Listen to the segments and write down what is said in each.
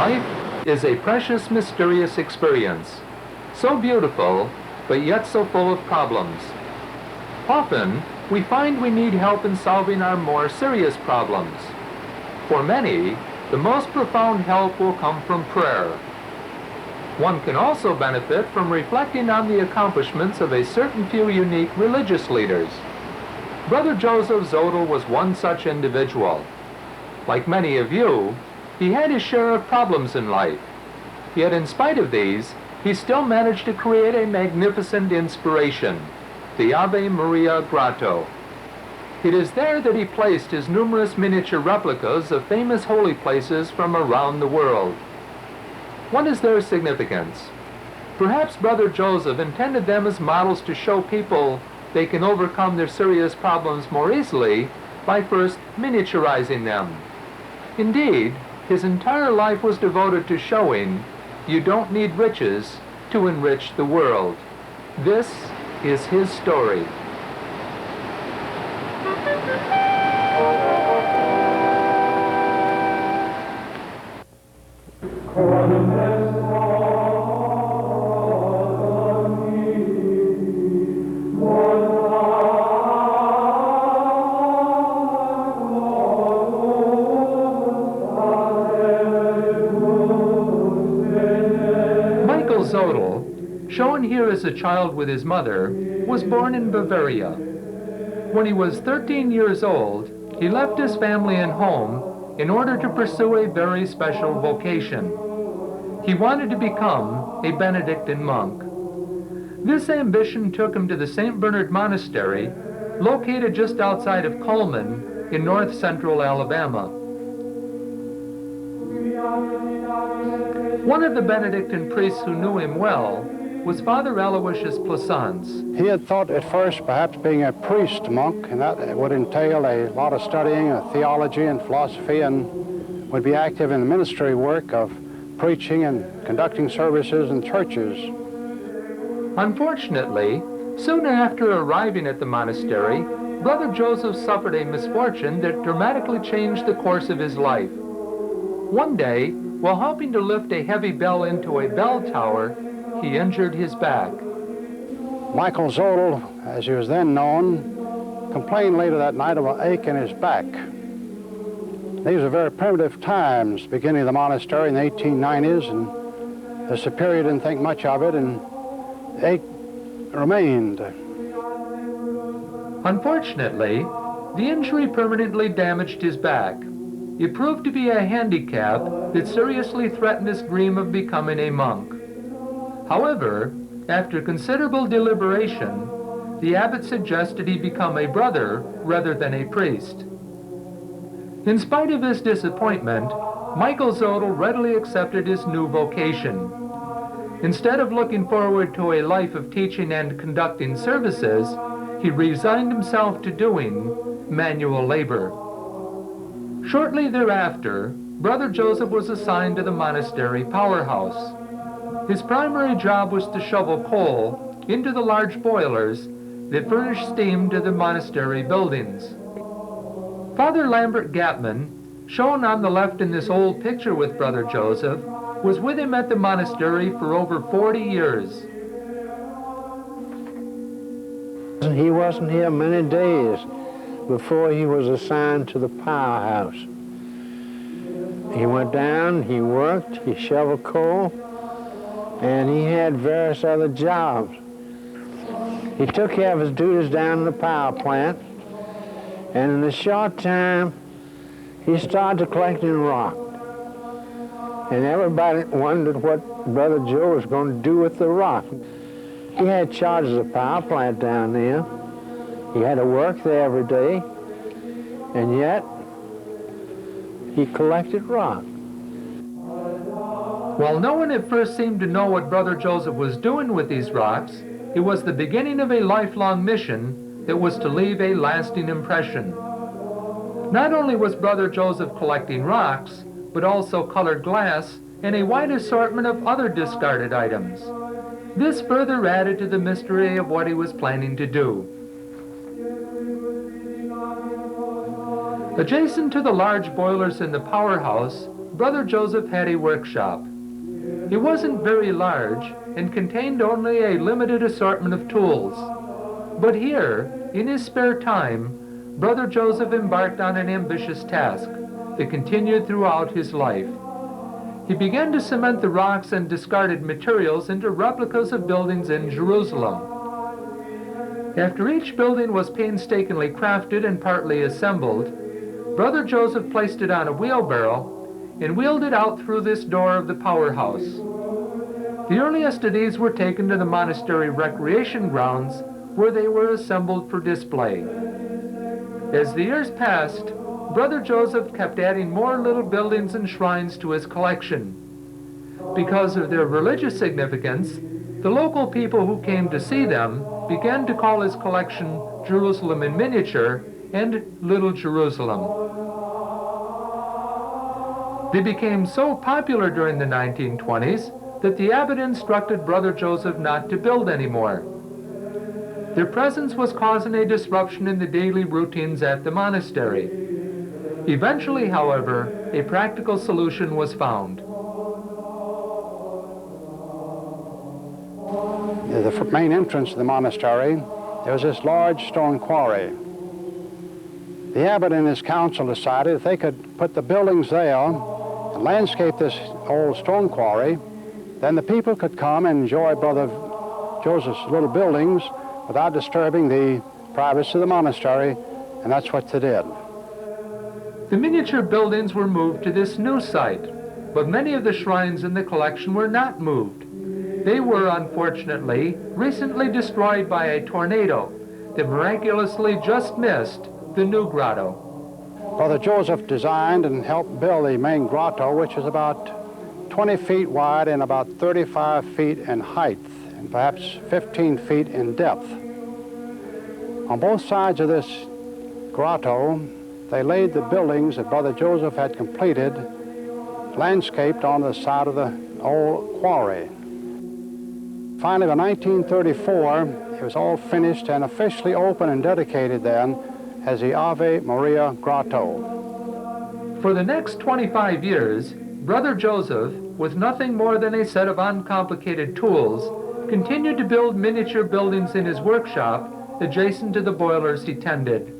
Life is a precious, mysterious experience, so beautiful, but yet so full of problems. Often, we find we need help in solving our more serious problems. For many, the most profound help will come from prayer. One can also benefit from reflecting on the accomplishments of a certain few unique religious leaders. Brother Joseph Zodel was one such individual. Like many of you, he had his share of problems in life. Yet in spite of these, he still managed to create a magnificent inspiration, the Ave Maria Grotto. It is there that he placed his numerous miniature replicas of famous holy places from around the world. What is their significance? Perhaps Brother Joseph intended them as models to show people they can overcome their serious problems more easily by first miniaturizing them. Indeed, his entire life was devoted to showing you don't need riches to enrich the world. This is his story. Zodel, shown here as a child with his mother, was born in Bavaria. When he was 13 years old, he left his family and home in order to pursue a very special vocation. He wanted to become a Benedictine monk. This ambition took him to the St. Bernard Monastery, located just outside of Cullman in north-central Alabama. One of the Benedictine priests who knew him well was Father Aloysius Plaisance. He had thought at first perhaps being a priest monk, and that would entail a lot of studying of theology and philosophy, and would be active in the ministry work of preaching and conducting services in churches. Unfortunately, soon after arriving at the monastery, Brother Joseph suffered a misfortune that dramatically changed the course of his life. One day, while helping to lift a heavy bell into a bell tower, he injured his back. Michael Zodel, as he was then known, complained later that night of an ache in his back. These were very primitive times, beginning of the monastery in the 1890s, and the superior didn't think much of it, and the ache remained. Unfortunately, the injury permanently damaged his back. It proved to be a handicap that seriously threatened his dream of becoming a monk. However, after considerable deliberation, the abbot suggested he become a brother rather than a priest. In spite of his disappointment, Michael Zodel readily accepted his new vocation. Instead of looking forward to a life of teaching and conducting services, he resigned himself to doing manual labor. Shortly thereafter, Brother Joseph was assigned to the monastery powerhouse. His primary job was to shovel coal into the large boilers that furnished steam to the monastery buildings. Father Lambert Gapman, shown on the left in this old picture with Brother Joseph, was with him at the monastery for over 40 years. He wasn't here many days before he was assigned to the powerhouse. He went down, he worked, he shoveled coal, and he had various other jobs. He took care of his duties down in the power plant, and in a short time, he started collecting rock. And everybody wondered what Brother Joe was going to do with the rock. He had charge of the power plant down there. He had to work there every day, and yet he collected rock. While no one at first seemed to know what Brother Joseph was doing with these rocks, it was the beginning of a lifelong mission that was to leave a lasting impression. Not only was Brother Joseph collecting rocks, but also colored glass and a wide assortment of other discarded items. This further added to the mystery of what he was planning to do. Adjacent to the large boilers in the powerhouse, Brother Joseph had a workshop. It wasn't very large and contained only a limited assortment of tools. But here, in his spare time, Brother Joseph embarked on an ambitious task that continued throughout his life. He began to cement the rocks and discarded materials into replicas of buildings in Jerusalem. After each building was painstakingly crafted and partly assembled, Brother Joseph placed it on a wheelbarrow and wheeled it out through this door of the powerhouse. The earliest of these were taken to the monastery recreation grounds, where they were assembled for display. As the years passed, Brother Joseph kept adding more little buildings and shrines to his collection. Because of their religious significance, the local people who came to see them began to call his collection Jerusalem in miniature and Little Jerusalem. They became so popular during the 1920s that the abbot instructed Brother Joseph not to build anymore. Their presence was causing a disruption in the daily routines at the monastery. Eventually, however, a practical solution was found. Near the main entrance of the monastery, there was this large stone quarry. The abbot and his council decided if they could put the buildings there and landscape this old stone quarry, then the people could come and enjoy Brother Joseph's little buildings without disturbing the privacy of the monastery, and that's what they did. The miniature buildings were moved to this new site, but many of the shrines in the collection were not moved. They were, unfortunately, recently destroyed by a tornado that miraculously just missed the new grotto. Brother Joseph designed and helped build the main grotto, which is about 20 feet wide and about 35 feet in height, and perhaps 15 feet in depth. On both sides of this grotto, they laid the buildings that Brother Joseph had completed, landscaped on the side of the old quarry. Finally, by 1934, it was all finished and officially opened and dedicated then as the Ave Maria Grotto. For the next 25 years, Brother Joseph, with nothing more than a set of uncomplicated tools, continued to build miniature buildings in his workshop adjacent to the boilers he tended.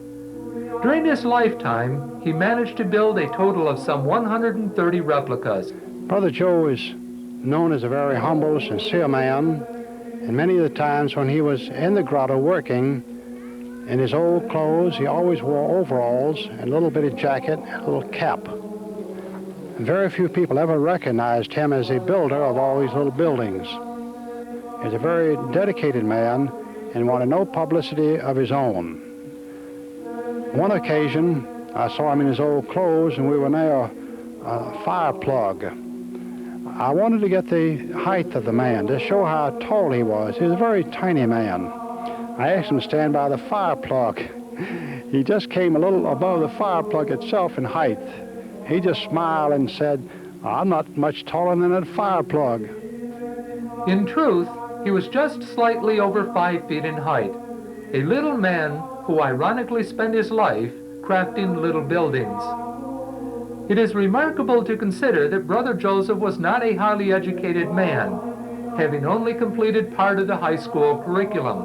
During his lifetime, he managed to build a total of some 130 replicas. Brother Joe is known as a very humble, sincere man, and many of the times when he was in the grotto working, in his old clothes, he always wore overalls and a little bitty jacket and a little cap. And very few people ever recognized him as the builder of all these little buildings. He's a very dedicated man and wanted no publicity of his own. One occasion, I saw him in his old clothes and we were near a fire plug. I wanted to get the height of the man to show how tall he was. He was a very tiny man. I asked him to stand by the fire plug. He just came a little above the fire plug itself in height. He just smiled and said, "I'm not much taller than that fire plug." In truth, he was just slightly over 5 feet in height, a little man who ironically spent his life crafting little buildings. It is remarkable to consider that Brother Joseph was not a highly educated man, having only completed part of the high school curriculum.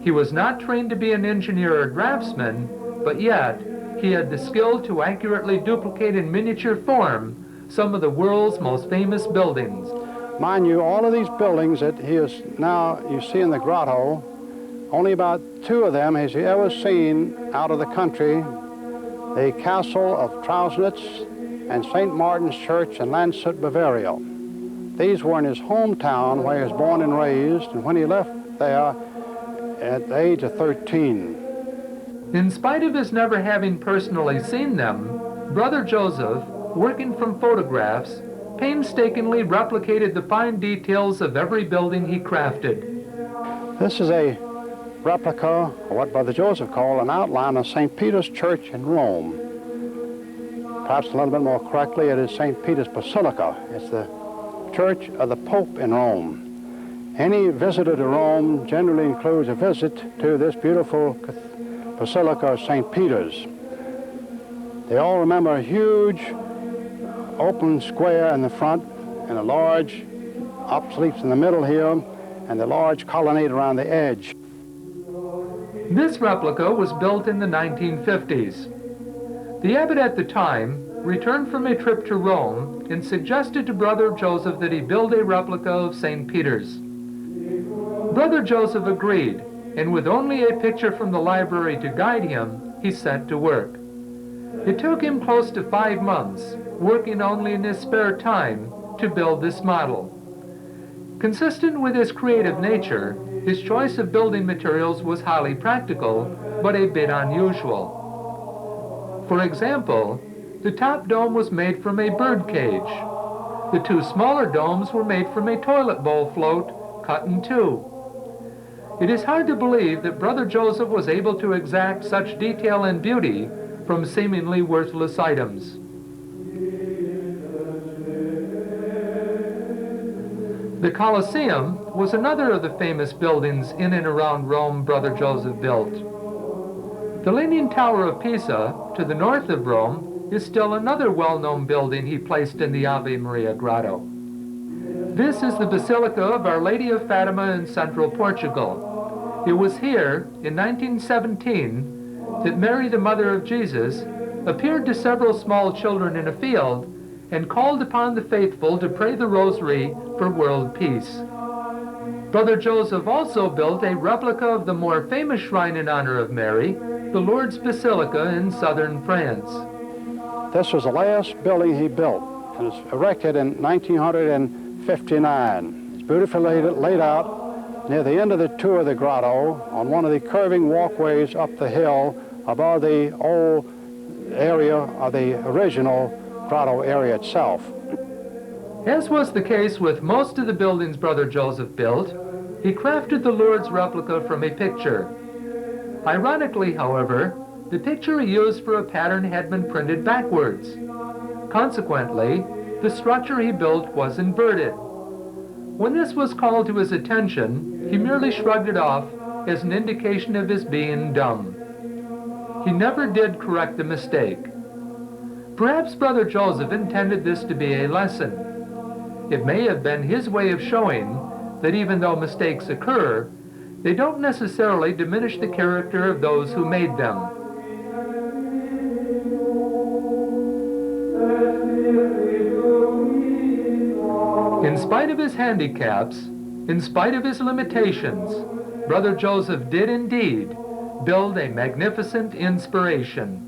He was not trained to be an engineer or draftsman, but yet he had the skill to accurately duplicate in miniature form some of the world's most famous buildings. Mind you, all of these buildings that he is now, you see in the grotto, only about 2 of them has he ever seen out of the country: the castle of Trausnitz and St. Martin's Church in Landshut, Bavaria. These were in his hometown where he was born and raised, and when he left there at the age of 13. In spite of his never having personally seen them, Brother Joseph, working from photographs, painstakingly replicated the fine details of every building he crafted. This is a replica, or what Brother Joseph called an outline of St. Peter's Church in Rome. Perhaps a little bit more correctly, it is St. Peter's Basilica. It's the church of the Pope in Rome. Any visitor to Rome generally includes a visit to this beautiful Basilica of St. Peter's. They all remember a huge open square in the front and a large up-sleeps in the middle here and a large colonnade around the edge. This replica was built in the 1950s. The abbot at the time returned from a trip to Rome and suggested to Brother Joseph that he build a replica of St. Peter's. Brother Joseph agreed, and with only a picture from the library to guide him, he set to work. It took him close to 5 months, working only in his spare time, to build this model. Consistent with his creative nature, his choice of building materials was highly practical, but a bit unusual. For example, the top dome was made from a bird cage. The 2 smaller domes were made from a toilet bowl float, cut in 2. It is hard to believe that Brother Joseph was able to exact such detail and beauty from seemingly worthless items. The Colosseum was another of the famous buildings in and around Rome Brother Joseph built. The Leaning Tower of Pisa, to the north of Rome, is still another well-known building he placed in the Ave Maria grotto. This is the Basilica of Our Lady of Fatima in central Portugal. It was here, in 1917, that Mary, the Mother of Jesus, appeared to several small children in a field and called upon the faithful to pray the rosary for world peace. Brother Joseph also built a replica of the more famous shrine in honor of Mary, the Lourdes Basilica in southern France. This was the last building he built. It was erected in 1959. It's beautifully laid out near the end of the tour of the grotto on one of the curving walkways up the hill above the old area of the original grotto area itself. As was the case with most of the buildings Brother Joseph built, he crafted the Lourdes replica from a picture. Ironically, however, the picture he used for a pattern had been printed backwards. Consequently, the structure he built was inverted. When this was called to his attention, he merely shrugged it off as an indication of his being dumb. He never did correct the mistake. Perhaps Brother Joseph intended this to be a lesson. It may have been his way of showing that even though mistakes occur, they don't necessarily diminish the character of those who made them. In spite of his handicaps, in spite of his limitations, Brother Joseph did indeed build a magnificent inspiration.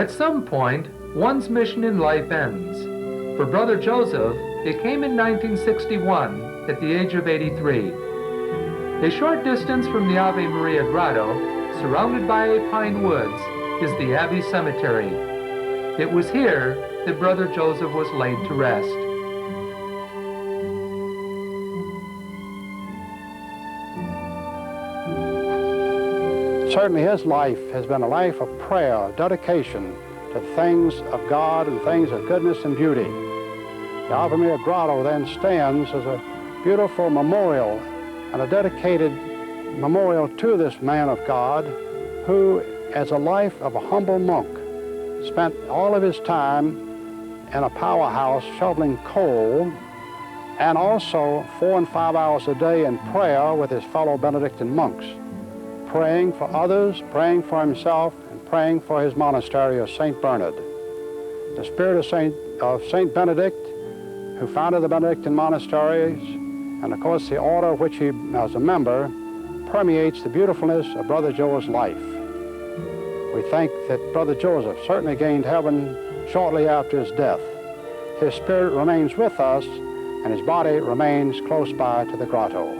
At some point, one's mission in life ends. For Brother Joseph, it came in 1961 at the age of 83. A short distance from the Ave Maria Grotto, surrounded by pine woods, is the Abbey Cemetery. It was here that Brother Joseph was laid to rest. Certainly his life has been a life of prayer, dedication to things of God and things of goodness and beauty. The Ave Maria Grotto then stands as a beautiful memorial and a dedicated memorial to this man of God who, as a life of a humble monk, spent all of his time in a powerhouse shoveling coal, and also 4 and 5 hours a day in prayer with his fellow Benedictine monks, praying for others, praying for himself, and praying for his monastery of St. Bernard. The spirit of St. Benedict, who founded the Benedictine monasteries, and of course the order of which he was a member, permeates the beautifulness of Brother Joe's life. We think that Brother Joseph certainly gained heaven shortly after his death. His spirit remains with us, and his body remains close by to the grotto.